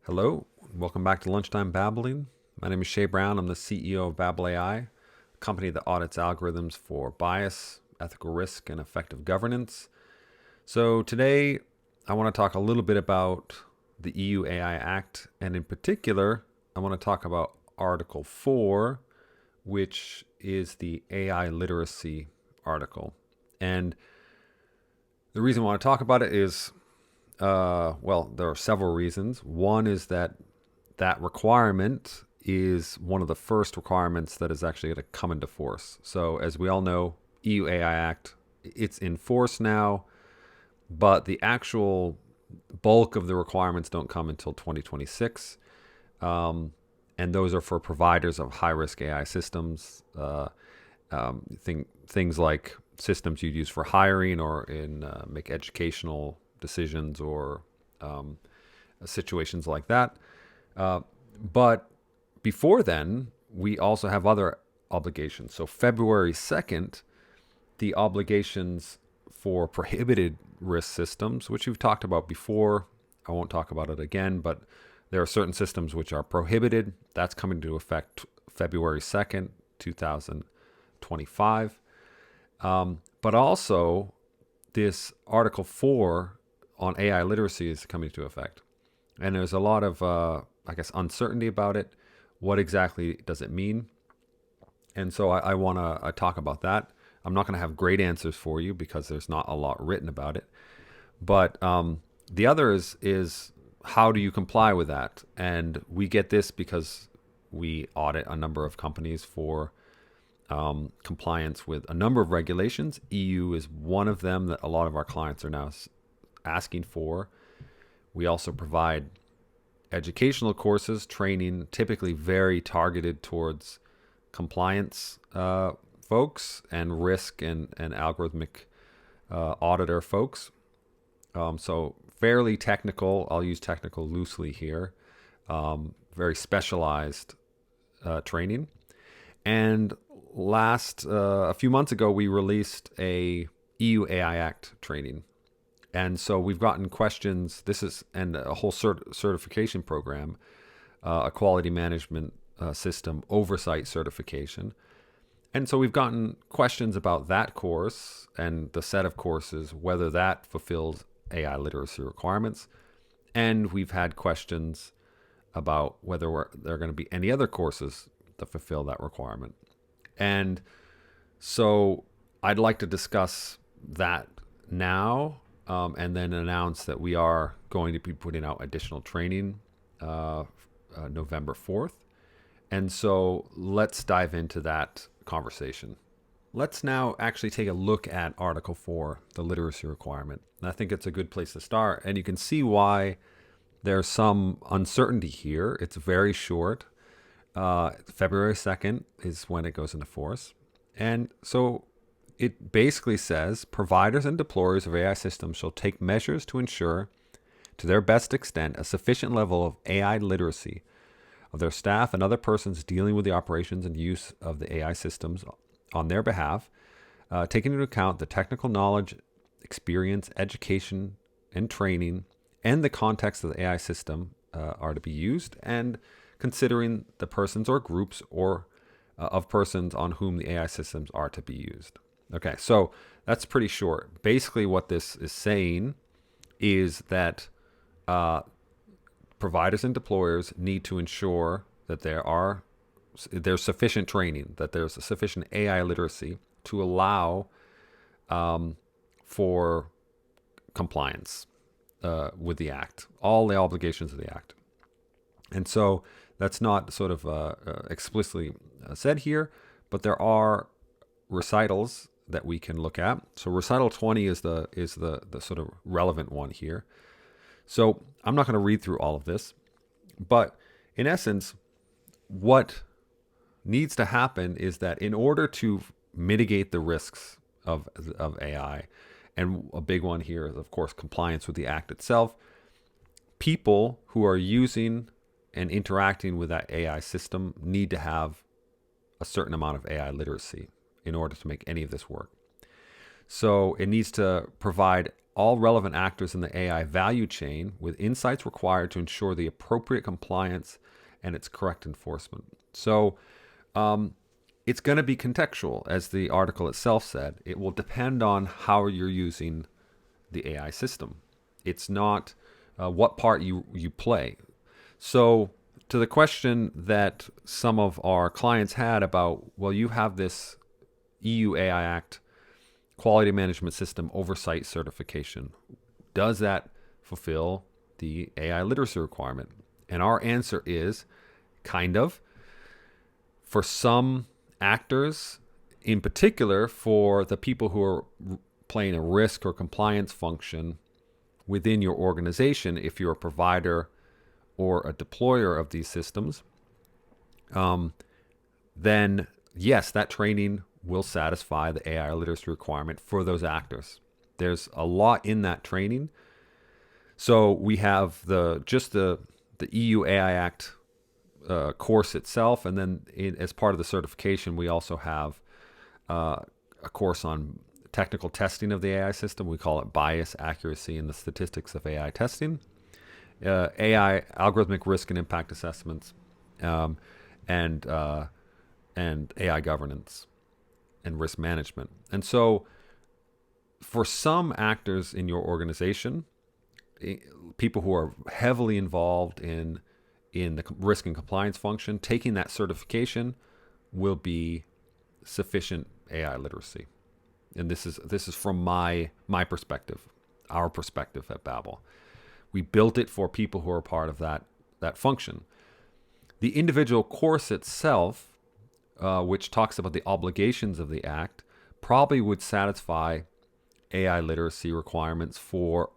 Hello, welcome back to Lunchtime BABLing. My name is Shea Brown. I'm the CEO of BABL AI, a company that audits algorithms for bias, ethical risk, and effective governance. So today, I want to talk a little bit about the EU AI Act, and in particular, I want to talk about Article 4, which is the AI literacy article. And the reason I want to talk about it is well, there are several reasons. One is that requirement is one of the first requirements that is actually going to come into force. So as we all know, EU AI Act, it's in force now, but the actual bulk of the requirements don't come until 2026. And those are for providers of high-risk AI systems, things like systems you'd use for hiring or in make educational decisions or situations like that. But before then, we also have other obligations. So February 2nd, the obligations for prohibited risk systems, which we've talked about before. I won't talk about it again, but there are certain systems which are prohibited. That's coming into effect February 2nd, 2025. But also, this Article 4 on AI literacy is coming into effect. And there's a lot of, uncertainty about it. What exactly does it mean? And so I want to talk about that. I'm not going to have great answers for you because there's not a lot written about it. But the other is how do you comply with that? And we get this because we audit a number of companies for compliance with a number of regulations. EU is one of them that a lot of our clients are now asking for. We also provide educational courses, training, typically very targeted towards compliance folks and risk and algorithmic auditor folks. So fairly technical. I'll use technical loosely here. Very specialized training. And a few months ago, we released a EU AI Act training. And so we've gotten questions. And a whole certification program, a quality management system oversight certification. And so we've gotten questions about that course and the set of courses, whether that fulfills AI literacy requirements. And we've had questions about whether there are going to be any other courses that fulfill that requirement. And so I'd like to discuss that now. And then announce that we are going to be putting out additional training November 4th. And so let's dive into that conversation. Let's now actually take a look at Article 4, the literacy requirement. And I think it's a good place to start. And you can see why there's some uncertainty here. It's very short. February 2nd is when it goes into force. And so it basically says providers and deployers of AI systems shall take measures to ensure, to their best extent, a sufficient level of AI literacy of their staff and other persons dealing with the operations and use of the AI systems on their behalf, taking into account the technical knowledge, experience, education, and training, and the context of the AI system are to be used, and considering the persons or groups or of persons on whom the AI systems are to be used. Okay, so that's pretty short. Basically, what this is saying is that providers and deployers need to ensure that there's sufficient training, that there's a sufficient AI literacy to allow for compliance with the Act, all the obligations of the Act. And so that's not sort of explicitly said here, but there are recitals that we can look at. So recital 20 is the sort of relevant one here. So I'm not going to read through all of this, but in essence, what needs to happen is that in order to mitigate the risks of AI, and a big one here is, of course, compliance with the Act itself, people who are using and interacting with that AI system need to have a certain amount of AI literacy in order to make any of this work. So it needs to provide all relevant actors in the AI value chain with insights required to ensure the appropriate compliance and its correct enforcement. So it's going to be contextual, as the article itself said. It will depend on how you're using the AI system. It's not what part you play. So to the question that some of our clients had about, well, you have this EU AI Act Quality Management System Oversight Certification. Does that fulfill the AI literacy requirement? And our answer is kind of. For some actors, in particular for the people who are playing a risk or compliance function within your organization, if you're a provider or a deployer of these systems, then yes, that training will satisfy the AI literacy requirement for those actors. There's a lot in that training. So we have the EU AI Act course itself, and then as part of the certification, we also have a course on technical testing of the AI system. We call it Bias, Accuracy, and the Statistics of AI Testing, AI Algorithmic Risk and Impact Assessments, and AI Governance and Risk Management. And so for some actors in your organization, people who are heavily involved in the risk and compliance function, taking that certification will be sufficient AI literacy. And this is from my perspective, our perspective at BABL. We built it for people who are part of that function. The individual course itself, which talks about the obligations of the Act, probably would satisfy AI literacy requirements for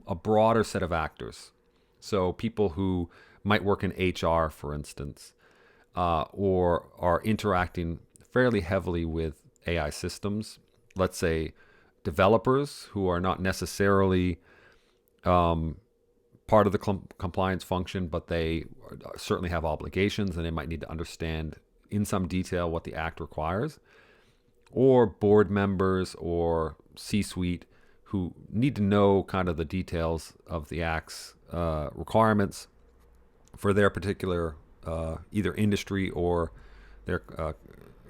a broader set of actors. So people who might work in HR, for instance, or are interacting fairly heavily with AI systems. Let's say developers who are not necessarily part of the compliance function, but they certainly have obligations and they might need to understand in some detail what the Act requires. Or board members or C-suite who need to know kind of the details of the Act's requirements for their particular either industry or their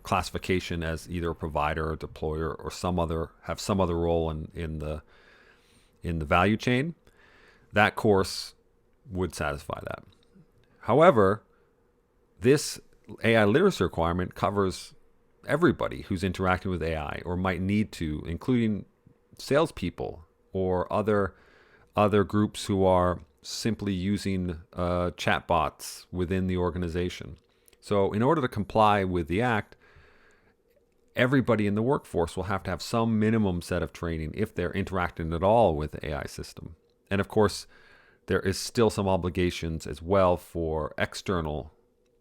classification as either a provider or deployer or some other role in the value chain. That course would satisfy that. However, this AI literacy requirement covers everybody who's interacting with AI or might need to, including salespeople or other groups who are simply using chatbots within the organization. So in order to comply with the Act, everybody in the workforce will have to have some minimum set of training if they're interacting at all with the AI system. And of course, there is still some obligations as well for external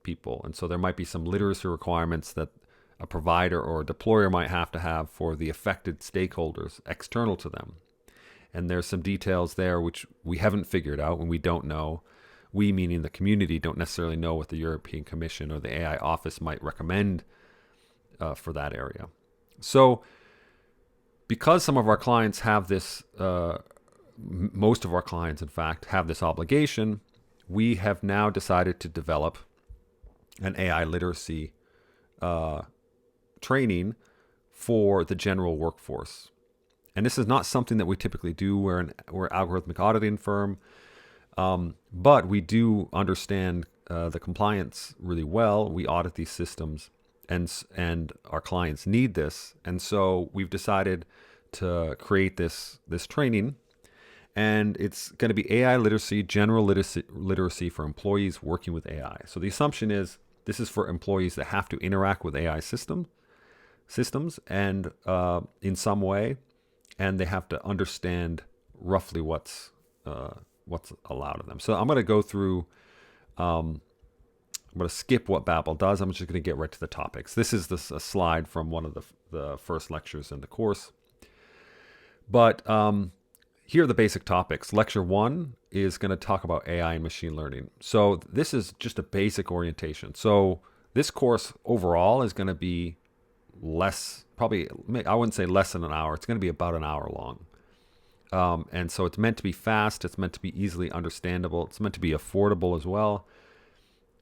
people. And so there might be some literacy requirements that a provider or a deployer might have to have for the affected stakeholders external to them. And there's some details there which we haven't figured out and we don't know. We, meaning the community, don't necessarily know what the European Commission or the AI office might recommend for that area. So because some of our clients have this, most of our clients, in fact, have this obligation, we have now decided to develop an AI literacy training for the general workforce. And this is not something that we typically do. We're an algorithmic auditing firm, but we do understand the compliance really well. We audit these systems, and our clients need this. And so we've decided to create this training, and it's going to be AI literacy, general literacy for employees working with AI. So the assumption is this is for employees that have to interact with AI systems and in some way, and they have to understand roughly what's allowed of them. So I'm going to go through. I'm going to skip what BABL does. I'm just going to get right to the topics. This is a slide from one of the first lectures in the course. But here are the basic topics. Lecture 1 is going to talk about AI and machine learning. So this is just a basic orientation. So this course overall is going to be less, probably, I wouldn't say less than an hour. It's going to be about an hour long. And so it's meant to be fast. It's meant to be easily understandable. It's meant to be affordable as well,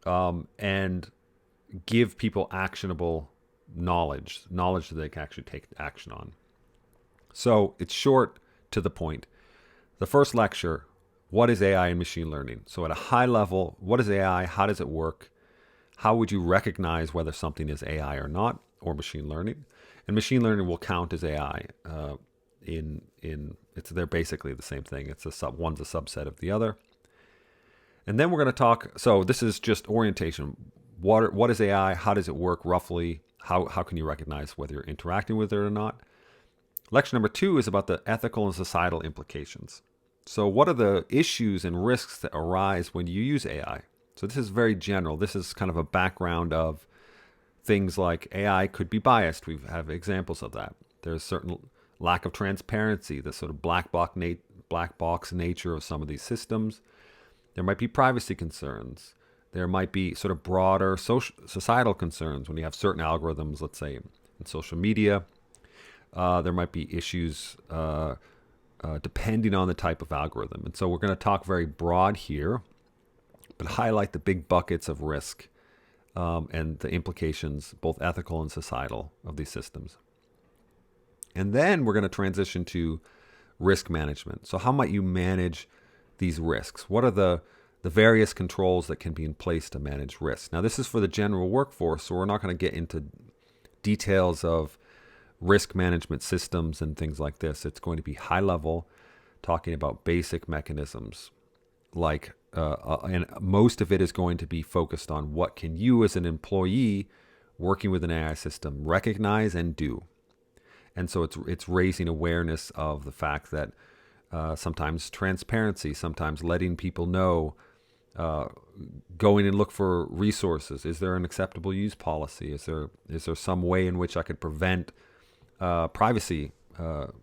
and give people actionable knowledge that they can actually take action on. So it's short, to the point. The first lecture, what is AI and machine learning? So at a high level, what is AI? How does it work? How would you recognize whether something is AI or not, or machine learning? And machine learning will count as AI. They're basically the same thing. One's a subset of the other. And then we're going to talk. So this is just orientation. What is AI? How does it work roughly? How can you recognize whether you're interacting with it or not? Lecture number 2 is about the ethical and societal implications. So what are the issues and risks that arise when you use AI? So this is very general. This is kind of a background of things like AI could be biased. We have examples of that. There's certain lack of transparency, the sort of black box nature of some of these systems. There might be privacy concerns. There might be sort of broader societal concerns when you have certain algorithms, let's say in social media. There might be issues depending on the type of algorithm. And so we're going to talk very broad here, but highlight the big buckets of risk and the implications, both ethical and societal, of these systems. And then we're going to transition to risk management. So how might you manage these risks? What are the various controls that can be in place to manage risk? Now, this is for the general workforce, so we're not going to get into details of risk management systems and things like this. It's going to be high level, talking about basic mechanisms, and most of it is going to be focused on what can you as an employee working with an AI system recognize and do. And so it's raising awareness of the fact that sometimes transparency, sometimes letting people know, going and look for resources. Is there an acceptable use policy? Is there some way in which I could prevent privacy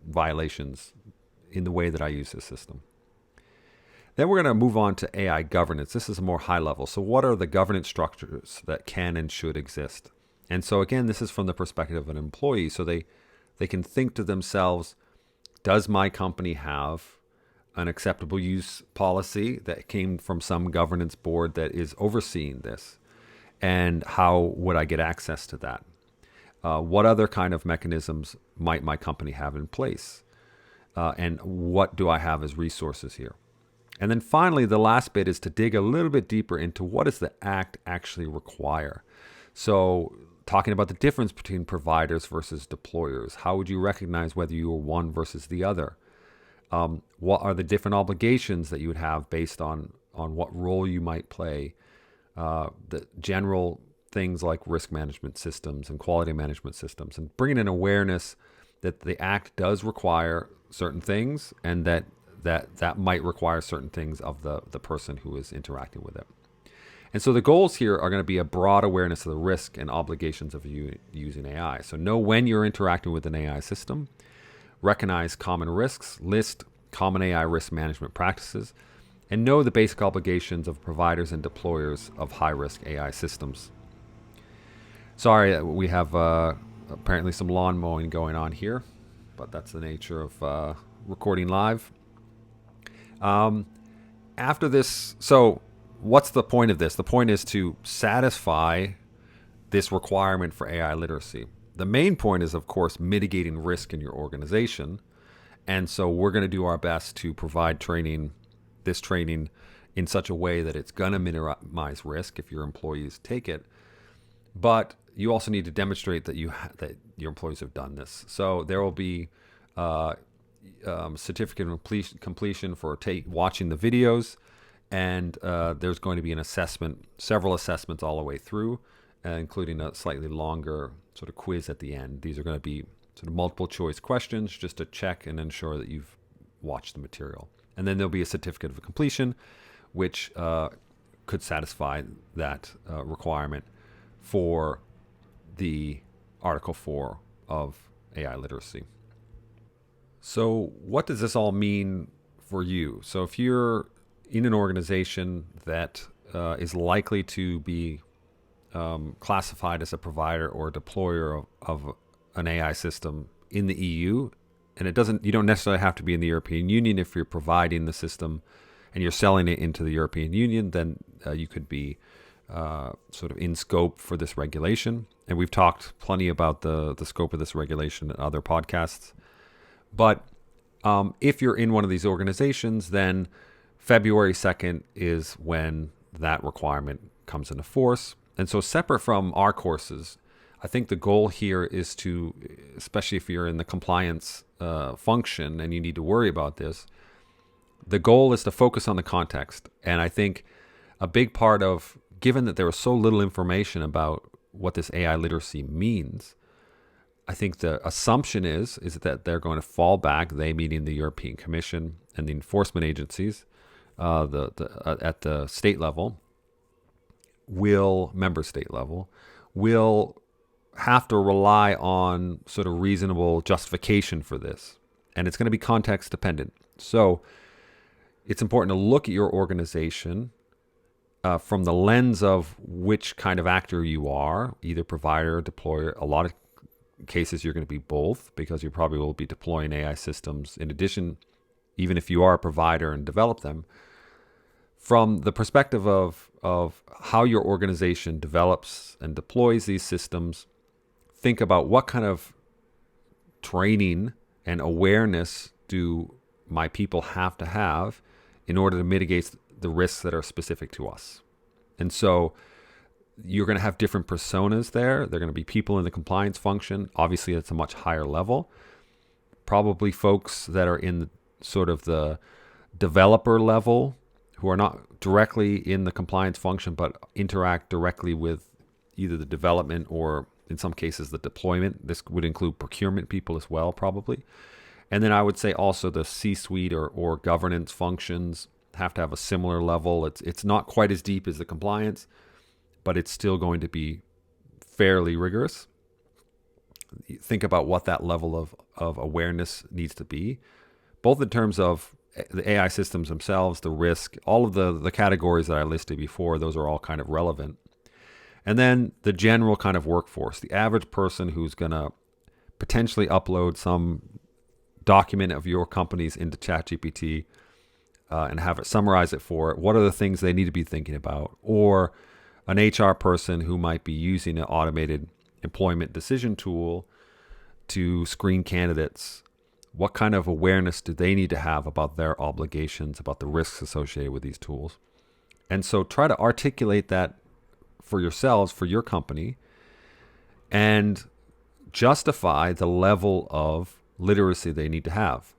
violations in the way that I use this system? Then we're going to move on to AI governance. This is more high level. So what are the governance structures that can and should exist? And so again, this is from the perspective of an employee. So they can think to themselves, does my company have an acceptable use policy that came from some governance board that is overseeing this? And how would I get access to that? What other kind of mechanisms might my company have in place? And what do I have as resources here? And then finally, the last bit is to dig a little bit deeper into what does the Act actually require? So talking about the difference between providers versus deployers. How would you recognize whether you were one versus the other? What are the different obligations that you would have based on what role you might play? The general things like risk management systems and quality management systems, and bringing in awareness that the Act does require certain things, and that might require certain things of the person who is interacting with it. And so the goals here are going to be a broad awareness of the risk and obligations of using AI. So know when you're interacting with an AI system, recognize common risks, list common AI risk management practices, and know the basic obligations of providers and deployers of high-risk AI systems. Sorry, we have apparently some lawn mowing going on here, but that's the nature of recording live. After this, so what's the point of this? The point is to satisfy this requirement for AI literacy. The main point is, of course, mitigating risk in your organization. And so we're going to do our best to provide this training in such a way that it's going to minimize risk if your employees take it. But you also need to demonstrate that that your employees have done this. So there will be certificate of completion for watching the videos, and there's going to be an assessment, several assessments all the way through, including a slightly longer sort of quiz at the end. These are going to be sort of multiple choice questions just to check and ensure that you've watched the material. And then there'll be a certificate of completion, which could satisfy that requirement for the Article 4 of AI literacy. So what does this all mean for you? So if you're in an organization that is likely to be classified as a provider or a deployer of an AI system in the EU, And you don't necessarily have to be in the European Union. If you're providing the system and you're selling it into the European Union, then you could be sort of in scope for this regulation. And we've talked plenty about the scope of this regulation in other podcasts. But if you're in one of these organizations, then February 2nd is when that requirement comes into force. And so separate from our courses, I think the goal here is to, especially if you're in the compliance function and you need to worry about this, the goal is to focus on the context. And I think a big part of, given that there was so little information about what this AI literacy means, I think the assumption is that they're going to fall back, they meaning the European Commission and the enforcement agencies at the state level, member state level, will have to rely on sort of reasonable justification for this. And it's going to be context dependent. So it's important to look at your organization from the lens of which kind of actor you are, either provider or deployer. A lot of cases you're going to be both, because you probably will be deploying AI systems in addition, even if you are a provider and develop them. From the perspective of how your organization develops and deploys these systems, think about what kind of training and awareness do my people have to have in order to mitigate the risks that are specific to us. And so you're going to have different personas there. They're going to be people in the compliance function. Obviously, it's a much higher level. Probably folks that are in sort of the developer level who are not directly in the compliance function, but interact directly with either the development or, in some cases, the deployment. This would include procurement people as well, probably. And then I would say also the C-suite or governance functions have to have a similar level. It's not quite as deep as the compliance, but it's still going to be fairly rigorous. Think about what that level of awareness needs to be, both in terms of the AI systems themselves, the risk, all of the categories that I listed before. Those are all kind of relevant. And then the general kind of workforce, the average person who's going to potentially upload some document of your company's into ChatGPT and have it summarize it for it. What are the things they need to be thinking about? Or an HR person who might be using an automated employment decision tool to screen candidates. What kind of awareness do they need to have about their obligations, about the risks associated with these tools? And so try to articulate that for yourselves, for your company, and justify the level of literacy they need to have.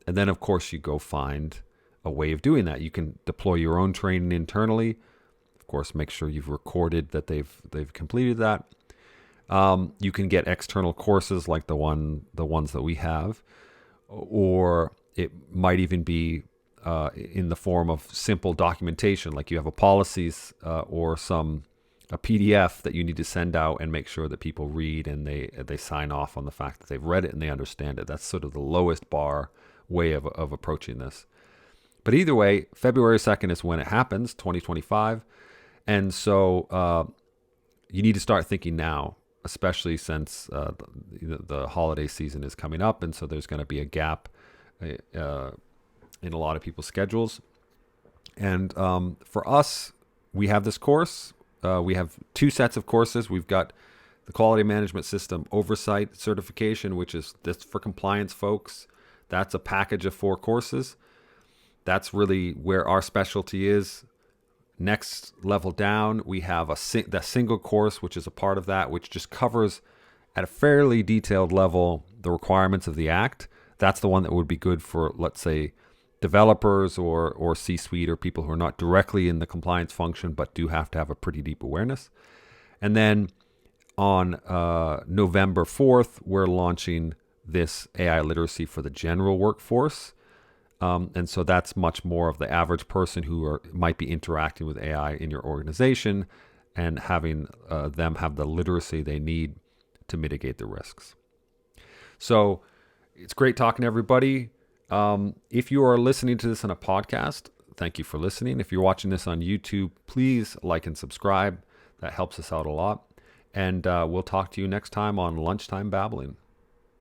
And then, of course, you go find a way of doing that. You can deploy your own training internally. Of course, make sure you've recorded that they've completed that. You can get external courses like the ones that we have, or it might even be in the form of simple documentation, like you have a policies or a PDF that you need to send out and make sure that people read and they sign off on the fact that they've read it and they understand it. That's sort of the lowest bar way of approaching this. But either way, February 2nd is when it happens, 2025. And so you need to start thinking now, especially since the holiday season is coming up. And so there's going to be a gap in a lot of people's schedules. And for us, we have this course. We have 2 sets of courses. We've got the Quality Management System Oversight Certification, which is this for compliance folks. That's a package of 4 courses. That's really where our specialty is. Next level down, we have the single course, which is a part of that, which just covers at a fairly detailed level the requirements of the Act. That's the one that would be good for, let's say, developers or C-suite or people who are not directly in the compliance function but do have to have a pretty deep awareness. And then on November 4th, we're launching this AI literacy for the general workforce. And so that's much more of the average person who might be interacting with AI in your organization and having them have the literacy they need to mitigate the risks. So it's great talking to everybody. If you are listening to this on a podcast, thank you for listening. If you're watching this on YouTube, please like and subscribe. That helps us out a lot. And we'll talk to you next time on Lunchtime BABLing.